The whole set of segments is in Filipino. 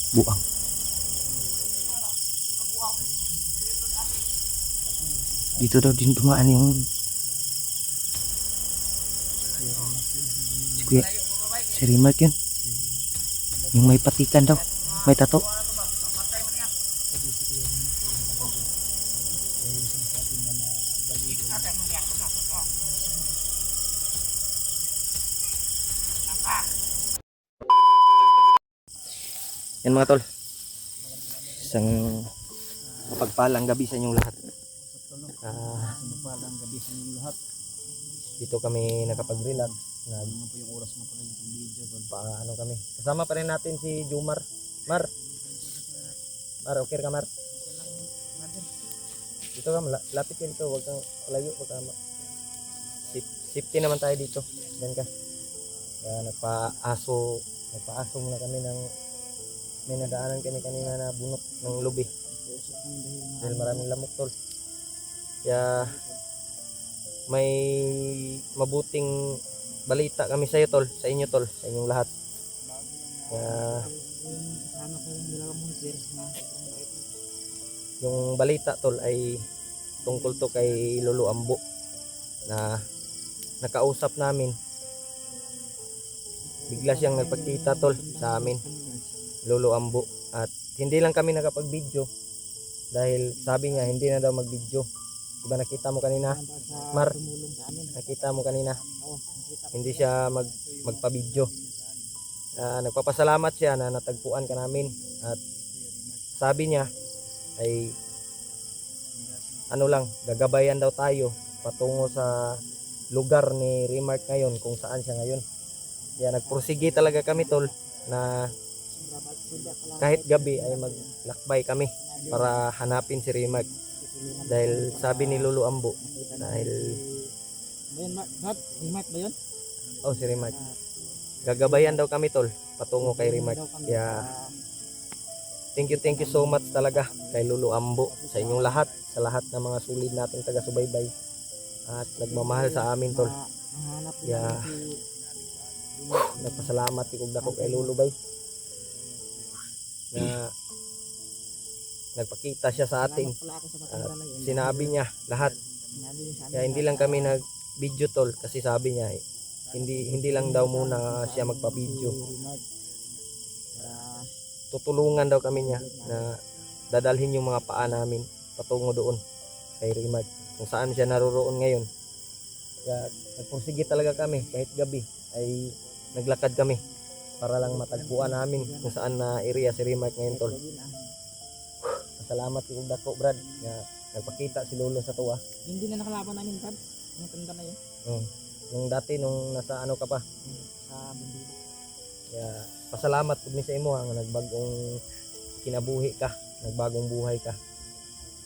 Buang. Dito daw din dumaan yung si Kuya, si Remark yun. Yung may patikan daw, may tato. Yan mga tol, isang mapagpalang gabi sa inyong lahat. Mapagpalang gabi sa inyong lahat. Dito kami nakapag-relax. Ano po yung oras mo pala yung video tol? Paano kami? Kasama pa rin natin si Jumar. Mar, okay ka Mar? Dito ka, lapit ka dito, huwag kang palayo, huwag kang safety naman tayo dito. Diyan ka. Kaya nagpa-aso muna kami ng may nadaanan kanina na bunot ng lubi. Dahil maraming lamok tol. Kaya may mabuting balita kami sa iyo tol, sa inyo tol, sa inyong lahat. Kaya Sana ko yung dalawang monster na yung balita tol ay tungkol to kay Lolo Ambo na nakausap namin. Bigla siyang nagpakita tol sa amin, Lolo Ambo, at hindi lang kami nakapag-video dahil sabi niya hindi na daw mag-video. Diba nakita mo kanina? Mar, nakita mo kanina? Hindi siya magpa-video. Nagpapasalamat siya na natagpuan ka namin at sabi niya ay ano lang, gagabayan daw tayo patungo sa lugar ni Remark ngayon, kung saan siya ngayon. Kaya nagpursige talaga kami tol na kahit gabi ay maglakbay kami para hanapin si Remark. Dahil sabi ni Lolo Ambo, dahil Remark ba yun? si Remark, gagabayan daw kami tol patungo kay Remark. Kaya thank you so much talaga kay Lolo Ambo, sa inyong lahat, sa lahat ng mga sulid nating taga-subaybay at nagmamahal sa amin tol. Kaya nagpasalamat ikog dako kay Lolo bay na nagpakita siya sa atin at sinabi niya lahat. Kaya hindi lang kami nag video tol kasi sabi niya hindi lang daw muna siya magpa-video, tutulungan daw kami niya na dadalhin yung mga paa namin patungo doon kay Remark kung saan siya naroroon ngayon. Kaya nagpursige talaga kami, kahit gabi ay naglakad kami para lang matagpuan namin kung saan na area si Remark ngayon tol. Salamat kay dako Brad na nagpakita si Lolo sa tuwa. Hindi na nakalaban namin Brad. Ang tanda na yun. Nung dati nung nasa ano ka pa. Sa Bundilo. Kaya pasalamat pud mi sa imo nga nagbagong kinabuhi ka, nagbagong buhay ka.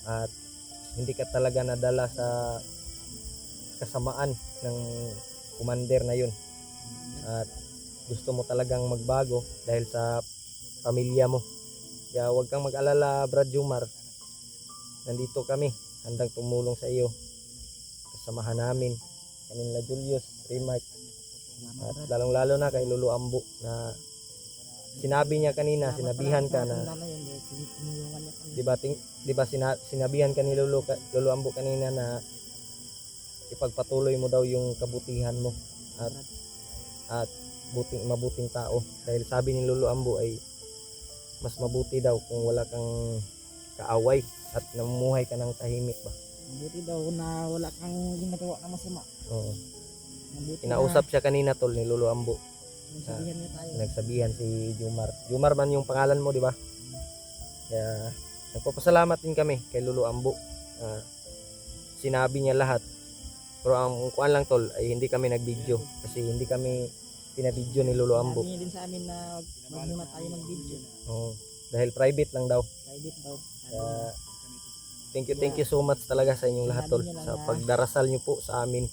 At hindi ka talaga nadala sa kasamaan ng commander na yun. At gusto mo talagang magbago dahil sa pamilya mo. Kaya huwag kang mag-alala Brad Jumar, nandito kami handang tumulong sa iyo, kasamahan namin kanila Julius, Remark, at lalong lalo na kay Lolo Ambo na sinabi niya kanina, sinabihan ka na diba sinabihan ka ni Lolo Ambo kanina na ipagpatuloy mo daw yung kabutihan mo at mabuting tao, dahil sabi ni Lolo Ambo ay mas mabuti daw kung wala kang kaaway at namumuhay ka ng tahimik ba. Mabuti daw na wala kang ginagawa na masama. Oo. Kinausap siya kanina tol ni Lolo Ambo. Nagsabihan niya tayo. Nagsabihan si Jumar. Jumar man yung pangalan mo, di ba? Kaya nagpapasalamat din kami kay Lolo Ambo. Sinabi niya lahat. Pero ang kuan lang tol ay hindi kami nag-video kasi hindi kami pinabidyo ni Lolo Ambo. Sabi niya din sa amin na wag muna tayo mag-video. Oo. Dahil private lang daw. Private daw. Kaya thank you so much talaga sa inyong lahat tol sa pagdarasal niyo po sa amin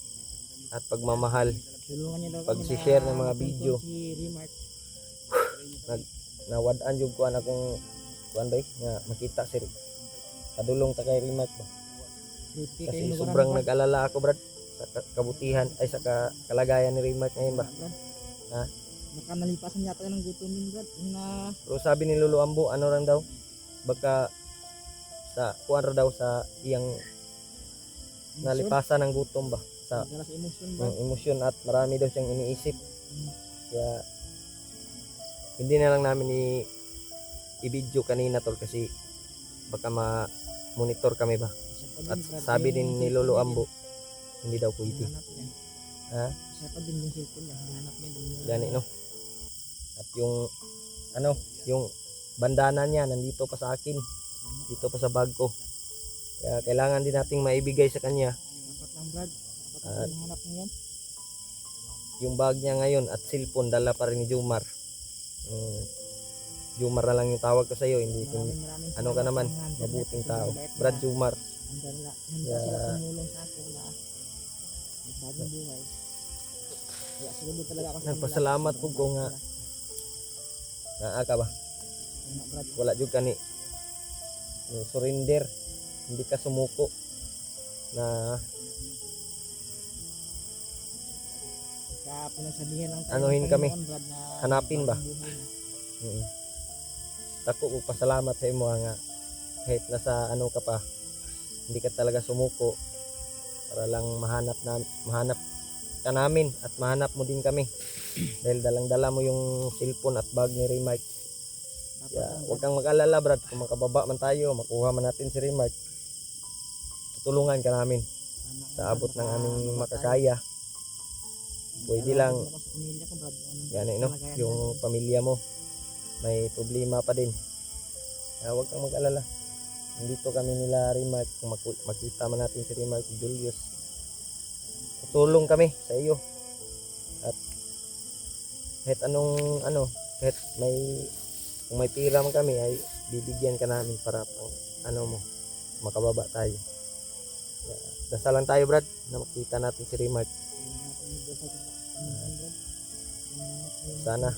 at pagmamahal, Tulungan niyo daw pag-share ng mga video. Si Remark. Nawadaan yung kuan akong kuan bay nga makita si padulong ta kay Remark ba. Kasi sobrang nag-alala ako Brad sa kabutihan ay sa kalagayan ni Remark ngayon ba. Ha? Baka nalipasan yata ng gutom yun, Brad. Yung na Pero sabi ni Lolo Ambo, ano lang daw, baka sa kuwan ra daw sa iyang nalipasan ng gutom ba, sa dala sa emosyon, Brad. emosyon, at marami daw siyang iniisip. Kaya hindi na lang namin i-video kanina tol, kasi baka ma-monitor kami ba. Isa pa At din, Brad, sabi yung din ni cellphone Lolo niya Ambo, hindi daw din. pwede. Hinahanap niya. Ha? Isa pa din yung cellphone niya. Hinahanap niya din yun. Gani no. At yung ano, yung bandana niya nandito pa sa akin, dito pa sa bag ko. Kaya kailangan din nating maibigay sa kanya Dapat lang, Brad. Dapat Ah. lang hinahanap niya yan. yung bag niya ngayon, at cellphone dala pa rin ni Jumar. Jumar na lang yung tawag ko sa iyo, hindi ko Maraming ano ka salamat naman, lang, Brad. mabuting tao. Bait Brad na. Jumar. Handa sila Yeah. tumulong sa akin na may bagong buhay. Kaya siguro talaga ako sa kanila. Nagpasalamat po ko nga. Naa ka ba? Oo nga, Brad. Wala jud ka ni surrender, hindi ka sumuko na Kaya pinagsabihan lang tayo. Anuhin ng kami. Panginoon, Brad, na Hanapin ba? bagong buhay na. mm. Dako ko pasalamat sa imo nga kahit nasa ano ka pa, hindi ka talaga sumuko para lang mahanap ka namin at mahanap mo din kami. Dahil dalang-dala mo yung cellphone at bag ni Remark. Dapat Kaya lang, huwag Brad. kang mag-alala Brad, kung makababa man tayo, makuha man natin si Remark, tutulungan ka namin Sana, sa Brad, abot ng baka aming baba tayo. makakaya. Pwede Nag-alala lang. din ako sa pamilya ko, Brad. Anong Yan no, kalagayan yung namin. pamilya mo may problema pa din. Kaya huwag kang mag-alala. Nandito kami nila Remark, kung makita man natin si Remark Julius, tutulong kami sa iyo. At kahit anong kahit kung may pira man kami ay bibigyan ka namin para pang mo, makababa tayo. Kaya, dasalan tayo Brad na makita natin si Remark. Sana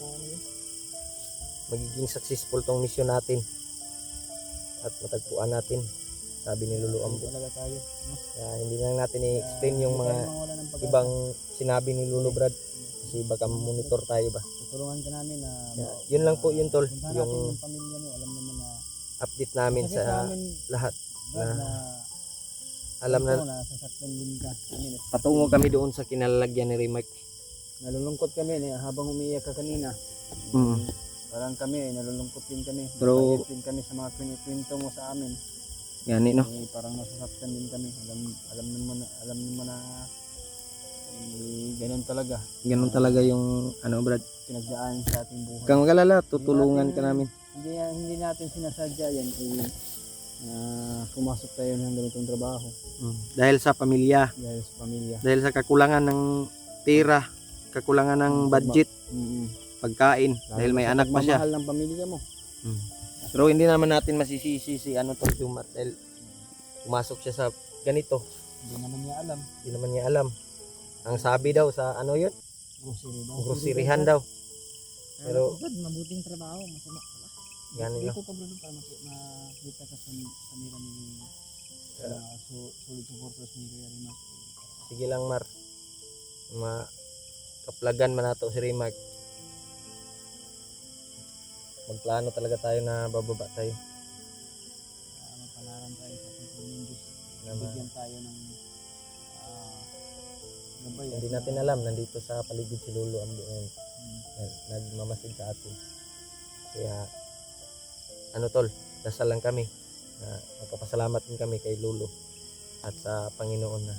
magiging successful tong mission natin at matagpuan natin, sabi ni Lolo Ambo. Talaga tayo. Kaya hindi na lang natin i-explain yung Hindi mga tayo mawala ng pag-asa. ibang sinabi ni Lolo Brad, kasi baka monitor tayo ba. Tutulungan ka namin na Kaya, yun lang po yun tol, puntahan yung natin yung pamilya mo. Alam naman na update namin masakit sa amin, lahat. Brad, na na Alam ikaw na sasaktan din ka. Amin, patungo kami doon sa kinalalagyan ni Remark. nalulungkot kami habang umiiyak ka kanina. Mm. Parang kami nalulungkot din kami. Pero- Naiyak din kami sa mga kwento mo sa amin. Yan no. Parang nasasaktan din kami. Alam mo na ganun talaga. Ganun talaga yung Brad. Pinagdaan sa ating buhay. Kang mag-alala, tutulungan ka namin. Hindi natin sinasadya yan pumasok tayo ng ganitong trabaho Dahil sa pamilya, dahil sa pamilya. dahil sa kakulangan ng pera, kakulangan ng budget, pagkain, dahil may anak pa siya. Mahal ng pamilya mo. Pero hindi naman natin masisisi si tol Jumar, dahil pumasok siya sa ganito. Hindi naman niya alam. Hindi naman niya alam. Ang sabi daw sa yun, Grocery daw. groceryhan daw. Pero- Pero mabuting trabaho, masama pala. Yan Dito ka bro para makita ka sa mira ni solid supporters ni Kuya Rimac. Sige lang Mar, kaplagan man nato si Remark. Magplano talaga tayo na bababa tayo. Mapalaran tayo sa ating Panginoon Diyos. Naman. Bigyan tayo ng gabay. Hindi natin alam, nandito sa paligid si Lolo Ambo ngayon. Nagmamasid sa atin. Kaya tol, dasal lang kami na magpapasalamat din kami kay Lolo at sa Panginoon na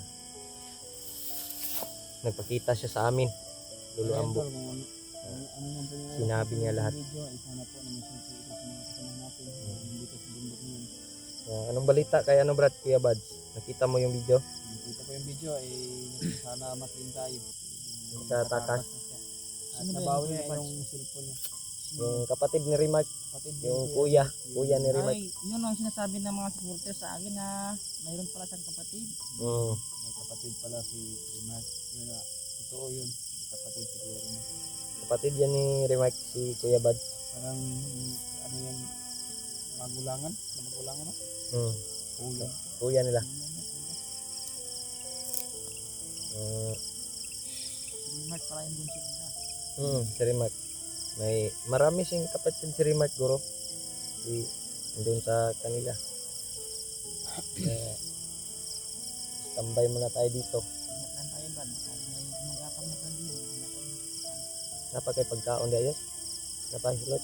nagpakita siya sa amin, Lolo Ambo. Sinabi niya lahat. Sana po na may sulti ito sa mga kasama natin. Dito sa bundok ngayon. Anong balita kay Brad, Kuya Bads? Nakita mo yung video? Nakita ko yung video sana matin tayo. Tatakas. At nabawi niya yung cellphone niya. Yung kapatid ni Remark, Kapatid yung niya, kuya ni Remark. Ay, yun ang sinasabi ng mga supporters sa akin na mayroon pala siyang kapatid. Mm. May kapatid pala si Remark. Yun na, totoo yun. May kapatid si Kuya Remark. Kapatid yan ni Remark, si Kuya Bads. Parang, ano yan, magulangan? Magulangan no? Mm. Kuya. Kuya nila. Mm. Si Remark pala yung bunso nila. Si Remark. Marami sing kapatid si Remark, guro. Doon sa kanila. Kaya, tambay muna tayo dito. Ingat lang tayo Brad, baka may magapang na bandido, hindi na tayo makakapan. Napakay pagkaon di ayos. Napahilot.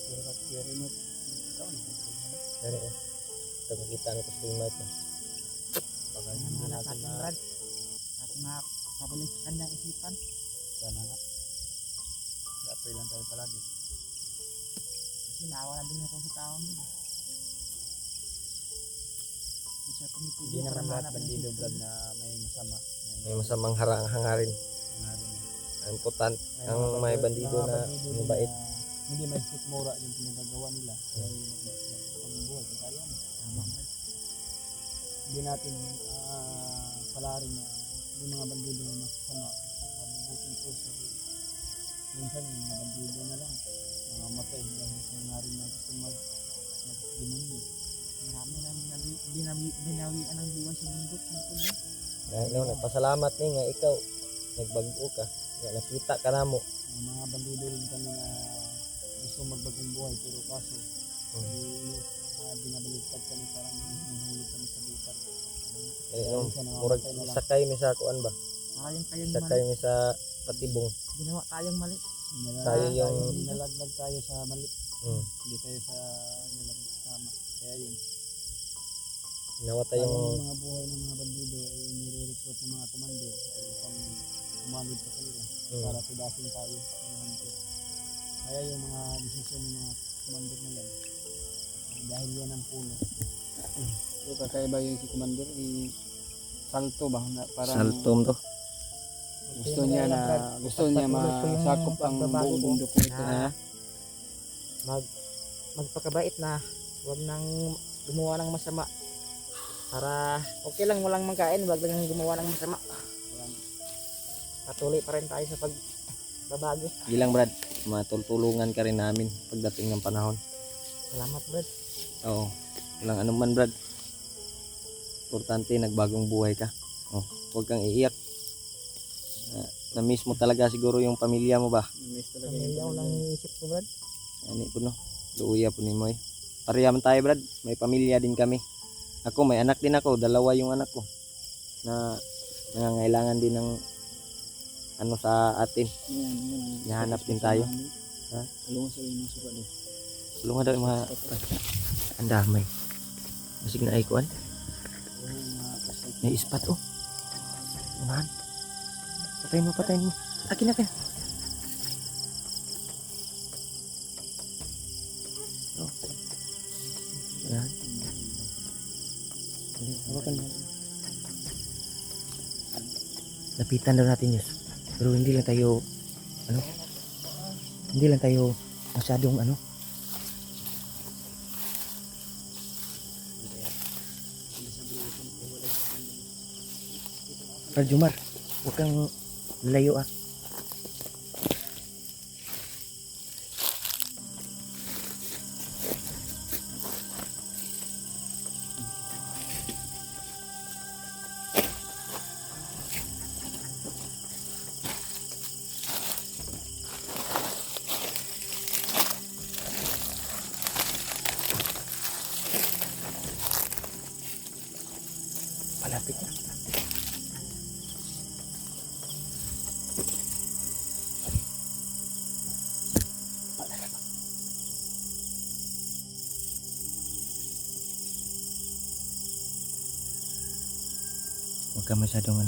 Pero kasi kaya mo, ikaw na, Ano eh. Ito makita na ito sa Remark. baka hindi natin na, Brad. At mapabilisan ng isipan. Sana nga. Pray lang tayo palagi. Kasi naawa na din ako sa taong yun. Hindi siya pumipili. Hindi naman lahat bandido Brad na may masama. May masamang hangarin. Ang important, ang may bandido na mabait. Hindi may sikmura yung pinagagawa nila. Kaya yung pagbubuhay, kagaya mo. Tama Brad. Hindi natin palarin na yung mga bandido na masama, mabubuting puso. Minsan yung mga bandido na lang, mga matay dahil sa nangarin na gusto mag-demonyo. Marami na binawian ng buwan sa mundo. Dahil nagpasalamat ni nga ikaw, nagbago ka. Nga nakita ka na mo. May mga bandido rin kami na gusto magbagong buhay pero kaso binabaligtad kami, parang hinuhulog kami sa lupa. Murag sakay mi sa kuan ba? Sakay mi sa patibong. Ginawa tayong mali. Tayo yung nalaglag tayo sa mali. Hindi tayo sa nilaglag tama. Kaya yun. Ginawa tayong mga buhay ng mga bandido ay nire-recruit ng mga commander upang umamid sa kanila para tudasin tayo ng hangkot. Kaya yung mga desisyon ng mga commander na yan dahil yan ang puno. So kakaiba yung si commander salto ba? Parang saltom to. Gusto niya masakop ang buong bundok nito na magpakabait na huwag nang gumawa ng masama para okay lang walang magkain, huwag lang gumawa ng masama. Patuloy pa rin tayo sa pagbabago. Bilang Brad, matutulungan ka rin namin pagdating ng panahon. Salamat Brad. Oo, walang anuman Brad. Importante nagbagong buhay ka. Huwag kang iiyak. Na-miss mo talaga siguro yung pamilya mo ba? Na-miss talaga yung pamilya ko lang iisip ko Brad. Ani po no, luuya po ni mo eh. Parehaman tayo Brad, may pamilya din kami. Ako may anak din ako, 2 yung anak ko. Na nangangailangan din ng ano sa atin. Nahanap din tayo. Ha? Tulungan sa mga suka doon. Tulungan daw yung mga ang damay. Masig na ay kuan. May ispat oh. Unahan. Patayin mo. Akin. Oh. Ayan. Hawakan mo. Lapitan daw natin yun. Pero hindi lang tayo masyadong Brad Jumar, huwag kang lalayo ah. Palapit na. Huwag ka masyadong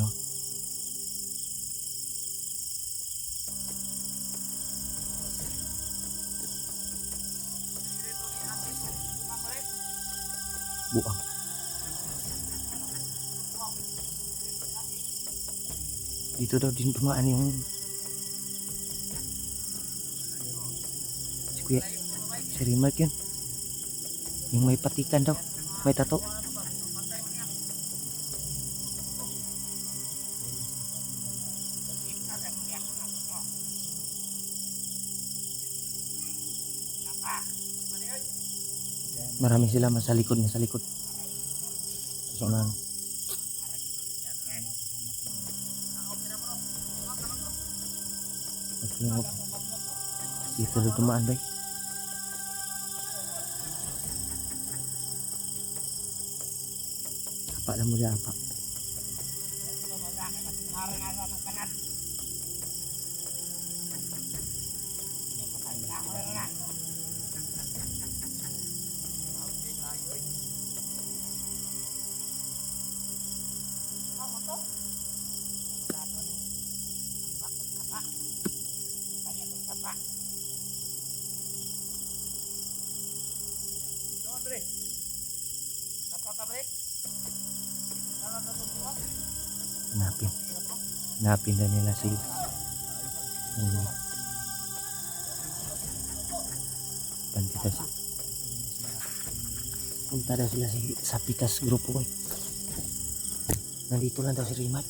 buang. Dito daw din dumaan yung si Kuya, si Remark yun. Yung may patikan daw, may tato. Marami sila sa likod. So, Yung dito na dumaan bay. Apa lang mo dia apa. Hanapin na nila si Bandita si punta daw sila sa Pikas grupo boy. Nandito lang daw si Rimat.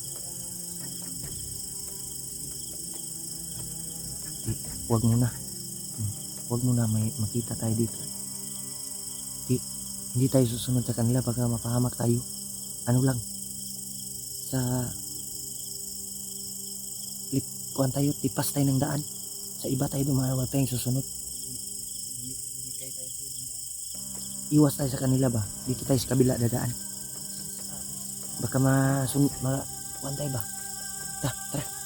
Huwag muna. Huwag muna, may makita tayo dito. Hindi tayo susunod sa kanila baka mapahamak tayo. Ano lang, sa kuhan tayo, tipas tayo ng daan. Sa iba tayo dumaan, wala tayong susunod. Bumikay tayo sa ibang daan. Iwas tayo sa kanila ba? Dito tayo sa kabila dadaan. Baka kuhan tayo ba? Tara.